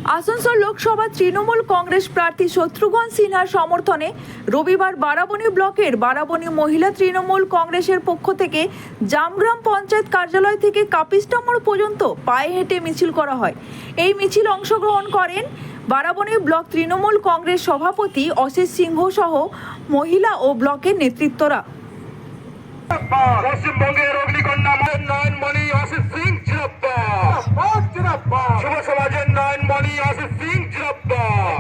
आसनसोल लोकसभा तृणमूल कांग्रेस प्रार्थी शत्रुघ्न सिन्हार समर्थने रविवार बाराबनी ब्लकेर बाराबनी महिला तृणमूल कांग्रेसेर पक्ष थेके जामग्राम पंचायत कार्यालय थेके कापिस्टा मोड़ पर्यन्त पाये हेঁটে मिছিল करा हय। এই মিছিল অংশগ্রহণ করেন বারাবনী ব্লক তৃণমূল কংগ্রেস সভাপতি অশেষ সিংহ সহ মহিলা ও ব্লকের নেতৃত্বরা। পশ্চিমবঙ্গের অগ্নিকন্যা নয়নমণি অসিত সিং জিন্দাবাদ, যুব সমাজের নয়নমণি অসিত সিং জিন্দাবাদ।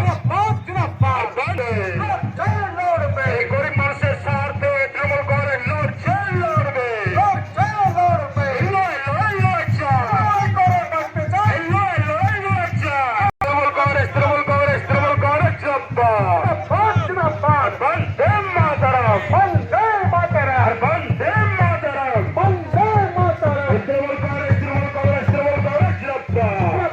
এই গরিব মানুষের স্বার্থে তৃণমূল কংগ্রেস লড়ছে, লড়বে। তৃণমূল কংগ্রেস জিন্দাবাদ। বন্দে মাতরম, বন্দে মাতরম, বন্দে মাতরম, বন্দে মাতরম। তৃণমূল কংগ্রেস জিন্দাবাদ, তৃণমূল কংগ্রেস জিন্দাবাদ।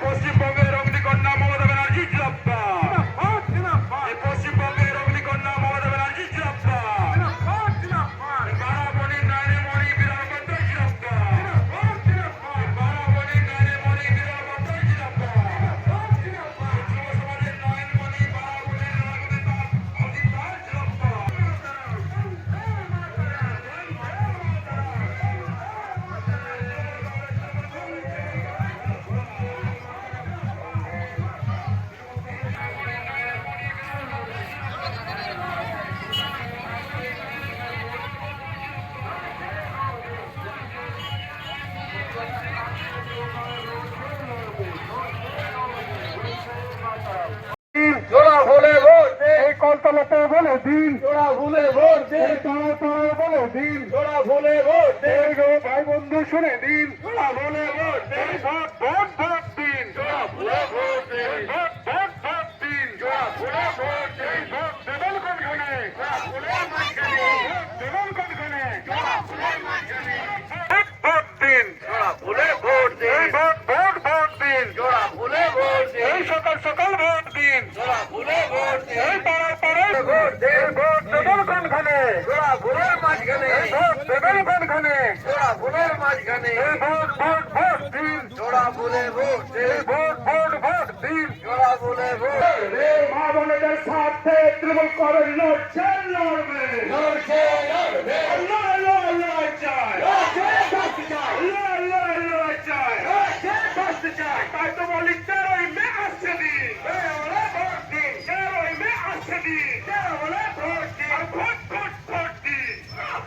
পশ্চিমবঙ্গের অগ্নিকন্যা মমতা ব্যানার্জি জিন্দাবাদ, পশ্চিমবঙ্গের অগ্নিকন্যা মমতা ব্যানার্জি জিন্দাবাদ। বারাবনী নয়নমণি বিরাট বন্দ্যোপাধ্যায় জিন্দাবাদ, বারাবনী নয়নমণি বিরাট বন্দ্যোপাধ্যায় জিন্দাবাদ। যুব সমাজের নয়নমণি বারাবনীর রাজনেতা অজিত রায় জিন্দাবাদ। জোড়া ভুলে ভোট দে, এই কলতলাতে বলে দিন জোড়া ভুলে ভোট দে, তারা বলে দিন জোড়া ভুলে ভোট দে, ভাই বন্ধু শুনে দিন জোড়া ভুলে ভোট দে, ভোট ভোট ভোট দিন জোড়া ভুলে ভোট দে, ভোট ভোট ভোট দিন জোড়া ভুলে ভোট দে, ভোট দেবেন কোনখানে জোড়া ভুলে মাঝখানে, ভোট দেবেন কোনখানে জোড়া ভুলে মাঝখানে, ভোট ভোট দিন জোড়া ভুলে ভোট দে, ভোট ভোট ভোট দিন জোড়া ভুলে ভোট দে, সকাল সকাল ভোট দিন জোড়া ভুলে ভোট দে, পাড়ায় পাড়ায় ভোট দে, ভোট দেবেন কোনখানে জোড়া ভুলের মাঝখানে, ভোট দেবেন কোনখানে জোড়া ভুলের মাঝখানে, ভোট ভোট ভোট দিন জোড়া ভুলে ভোট দে, ভোট ভোট ভোট দিন জোড়া ভুলে ভোট দে। মা বোনেদের স্বার্থে তৃণমূল কংগ্রেস লড়ছে, লড়বে, লড়ছে, লড়বে, লড় লড় লড় চাই, লড়ছে শাস্তি চাই, লড় লড় লড় চাই, লড়ছে শাস্তি চাই। তাই তো বলি 13ই মে আসছে দিন, 13 ভোট দিন, 13ই মে আসছে দিন, 13 ভোট দিন, আর ভোট ভোট ভোট দিন,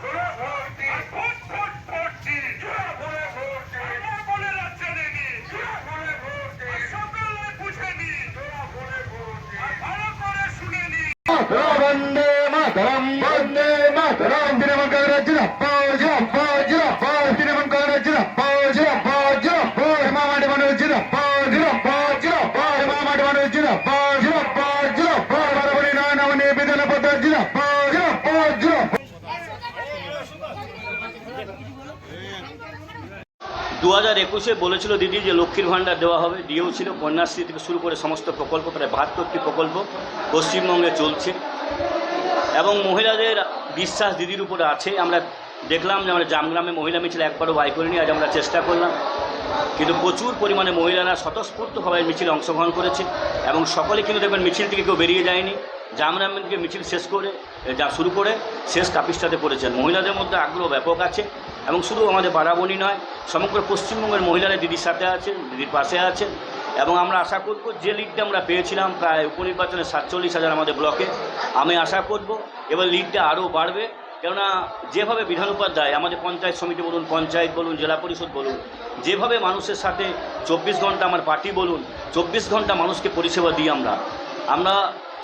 ভোট ভোট দিন, আর ভোট ভোট ভোট দিন, ভোট ভোট দিন। মা বোনেরা জেনে নিন, ভোট ভোট দিন, সকলে বুঝে নিন, ভোট ভোট দিন, আর ভালো করে শুনে নিন। বন্দে মাতরম, বন্দে মাতরম। তৃণমূল কংগ্রেস জিন্দাবাদ, জিন্দাবাদ, জিন্দাবাদ। তৃণমূল কংগ্রেস জিন্দাবাদ, জিন্দাবাদ, জিন্দাবাদ। মামাটি মানুষ জিন্দাবাদ, জিন্দাবাদ, জিন্দাবাদ। মামাটি মানুষ জিন্দাবাদ, জিন্দাবাদ, জিন্দাবাদ। বারাবনী নয়নমণি বিধান পদ্ধতি জিন্দাবাদ, জিন্দাবাদ, জিন্দাবাদ। 2021-এ বলেছিল দিদি যে লক্ষ্মীর ভাণ্ডার দেওয়া হবে, দিয়েও ছিল। কন্যাশ্রী থেকে শুরু করে সমস্ত প্রকল্প, প্রায় 72টি প্রকল্প পশ্চিমবঙ্গে চলছে এবং মহিলাদের বিশ্বাস দিদির উপরে আছে। আমরা দেখলাম যে আমরা জামগ্রামে মহিলা মিছিল একবারও বাই করিনি, আজ আমরা চেষ্টা করলাম, কিন্তু প্রচুর পরিমাণে মহিলারা স্বতঃস্ফূর্তভাবে মিছিলে অংশগ্রহণ করেছে এবং সকলে কিন্তু দেখবেন মিছিল থেকে কেউ বেরিয়ে যায়নি। জামগ্রাম থেকে মিছিল শেষ করে যা শুরু করে শেষ কাপিস্টাতে করেছেন। মহিলাদের মধ্যে আগ্রহ ব্যাপক আছে এবং শুধু আমাদের বারাবনী নয়, সমগ্র পশ্চিমবঙ্গের মহিলারা দিদির সাথে আছেন, দিদির পাশে আছেন এবং আমরা আশা করব যে লিডটা আমরা পেয়েছিলাম প্রায় উপনির্বাচনে 47,000 আমাদের ব্লকে, আমি আশা করব এবার লিডটা আরও বাড়বে। কেননা যেভাবে বিধান উপাধ্যায় আমাদের পঞ্চায়েত সমিতি বলুন, পঞ্চায়েত বলুন, জেলা পরিষদ বলুন, যেভাবে মানুষের সাথে 24 ঘন্টা, আমার পার্টি বলুন 24 ঘন্টা মানুষকে পরিষেবা দিই আমরা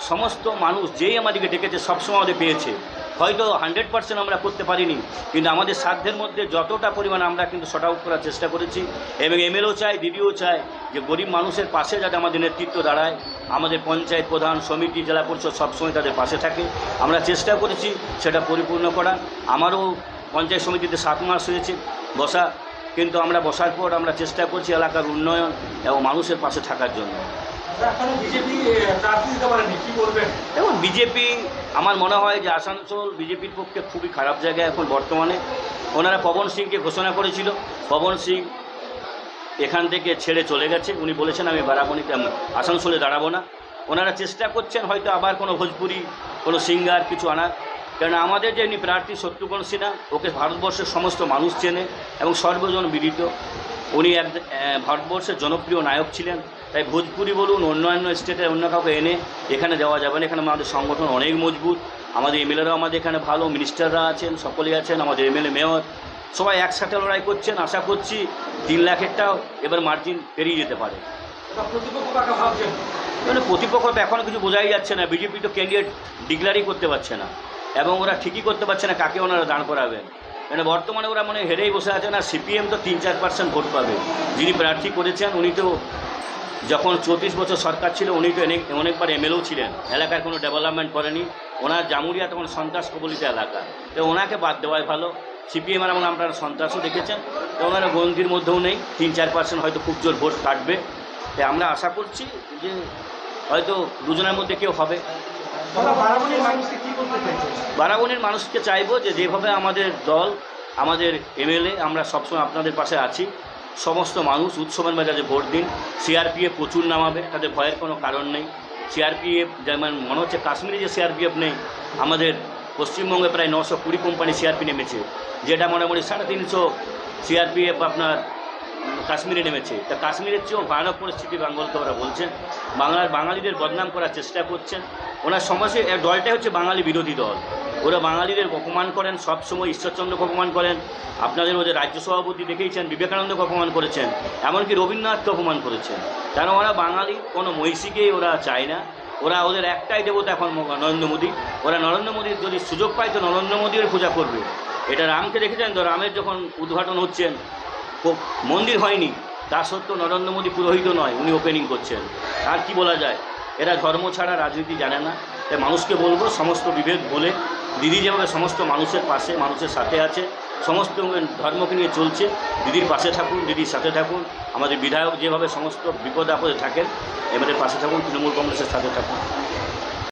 সমস্ত মানুষ যেই আমাদেরকে ডেকেছে সবসময় আমাদের পেয়েছে। হয়তো 100% আমরা করতে পারিনি, কিন্তু আমাদের সাধ্যের মধ্যে যতটা পরিমাণ আমরা কিন্তু শর্ট আউট করার চেষ্টা করেছি এবং এমএলও চাই, দিদিও চাই যে গরিব মানুষের পাশে যাতে আমাদের নেতৃত্ব দাঁড়ায়, আমাদের পঞ্চায়েত প্রধান, সমিতি, জেলা পরিষদ সবসময় তাদের পাশে থাকে। আমরা চেষ্টা করেছি সেটা পরিপূর্ণ করা। আমারও পঞ্চায়েত সমিতিতে 7 মাস হয়েছে বসা, কিন্তু আমরা বসার পর আমরা চেষ্টা করছি এলাকার উন্নয়ন এবং মানুষের পাশে থাকার জন্য। এখনো বিজেপি প্রার্থী দিতে পারেনি, কি বলবেন? দেখুন, বিজেপি আমার মনে হয় যে আসানসোল বিজেপির পক্ষে খুবই খারাপ জায়গায় এখন বর্তমানে। ওনারা পবন সিংকে ঘোষণা করেছিল, পবন সিং এখান থেকে ছেড়ে চলে গেছে। উনি বলেছেন আমি বারাবণীতে আসানসোলে দাঁড়াবো না। ওনারা চেষ্টা করছেন হয়তো আবার কোনো ভোজপুরি কোনো সিঙ্গার কিছু আনার, কারণ আমাদের যে প্রার্থী শত্রুঘ্ন সিনহা, ওকে ভারতবর্ষের সমস্ত মানুষ চেনে এবং সর্বজন বিদিত। উনি এক ভারতবর্ষের জনপ্রিয় নায়ক ছিলেন। তাই ভোজপুরি বলুন, অন্যান্য স্টেটের অন্য কাউকে এনে এখানে দেওয়া যাবে না। এখানে আমাদের সংগঠন অনেক মজবুত, আমাদের এমএলএরাও আমাদের এখানে ভালো, মিনিস্টাররা আছেন, সকলেই আছেন, আমাদের এমএলএ মেয়র সবাই একসাথে লড়াই করছেন। আশা করছি 3 লাখেরটাও এবার মার্জিন পেরিয়ে যেতে পারে। এটা প্রতিপক্ষ কাকে ভাবছেন? মানে প্রতিপক্ষ তো এখনও কিছু বোঝাই যাচ্ছে না। বিজেপি তো ক্যান্ডিডেট ডিক্লারই করতে পারছে না এবং ওরা ঠিকই করতে পারছে না কাকে ওনারা দাঁড় করাবেন। মানে বর্তমানে ওরা মানে হেরেই বসে আছে না। সিপিএম তো 3-4% ভোট পাবে। যিনি প্রার্থী করেছেন উনি তো যখন 34 বছর সরকার ছিল উনি তো অনেকবার এমএলএও ছিলেন, এলাকার কোনো ডেভেলপমেন্ট করেনি। ওনার জামুরিয়া তখন সন্ত্রাস কবলিত এলাকা, তো ওনাকে বাদ দেওয়াই ভালো। সিপিএম এমন আপনারা সন্ত্রাসও দেখেছেন, তো ওনারা গন্তির মধ্যেও নেই। 3-4% হয়তো খুব জোর ভোট কাটবে। তাই আমরা আশা করছি যে হয়তো দুজনের মধ্যে কেউ হবে। বারাবণীর মানুষকে কি করতে চাইছেন? বারাবণীর মানুষকে চাইবো যে যেভাবে আমাদের দল, আমাদের এমএলএ, আমরা সবসময় আপনাদের পাশে আছি। সমস্ত মানুষ উৎসবের মেজাজে ভোট দিন। সিআরপিএফ প্রচুর নামাবে, তাদের ভয়ের কোনো কারণ নেই। সিআরপিএফ যেমন মনে হচ্ছে কাশ্মীরে যে সিআরপিএফ নেই, আমাদের পশ্চিমবঙ্গে প্রায় 920 কোম্পানি সিআরপি নেমেছে, যেটা মোটামুটি 350 সিআরপিএফ আপনার কাশ্মীরে নেমেছে। তা কাশ্মীরের চেয়েও ভয়ানক পরিস্থিতি বেঙ্গলকে ওরা বলছেন। বাঙালিদের বদনাম করার চেষ্টা করছেন। ওনার সমস্যা দলটাই হচ্ছে বাঙালি বিরোধী দল। ওরা বাঙালিদের অপমান করেন, সবসময় ঈশ্বরচন্দ্রকে অপমান করেন। আপনাদের ওদের রাজ্য সভাপতি দেখেইছেন, বিবেকানন্দকে অপমান করেছেন, এমনকি রবীন্দ্রনাথকে অপমান করেছেন। কারণ ওরা বাঙালি কোনো মহিষীকেই ওরা চায় না। ওরা ওদের একটাই দেবতা এখন নরেন্দ্র মোদী। ওরা নরেন্দ্র মোদীর যদি সুযোগ পায় তো নরেন্দ্র মোদীর পূজা করবে। এটা রামকে দেখেছেন তো, রামের যখন উদ্ঘাটন হচ্ছেন মন্দির হয়নি, তা সত্ত্বেও নরেন্দ্র মোদী পুরোহিত নয়, উনি ওপেনিং করছেন। আর কি বলা যায়, এরা ধর্ম ছাড়া রাজনীতি জানে না। তাই মানুষকে বলবো সমস্ত বিভেদ বলে, দিদি যেভাবে সমস্ত মানুষের পাশে, মানুষের সাথে আছে, সমস্ত ধর্মকে নিয়ে চলছে, দিদির পাশে থাকুন, দিদির সাথে থাকুন। আমাদের বিধায়ক যেভাবে সমস্ত বিপদ আপদে থাকেন, এবারে পাশে থাকুন, তৃণমূল কংগ্রেসের সাথে থাকুন।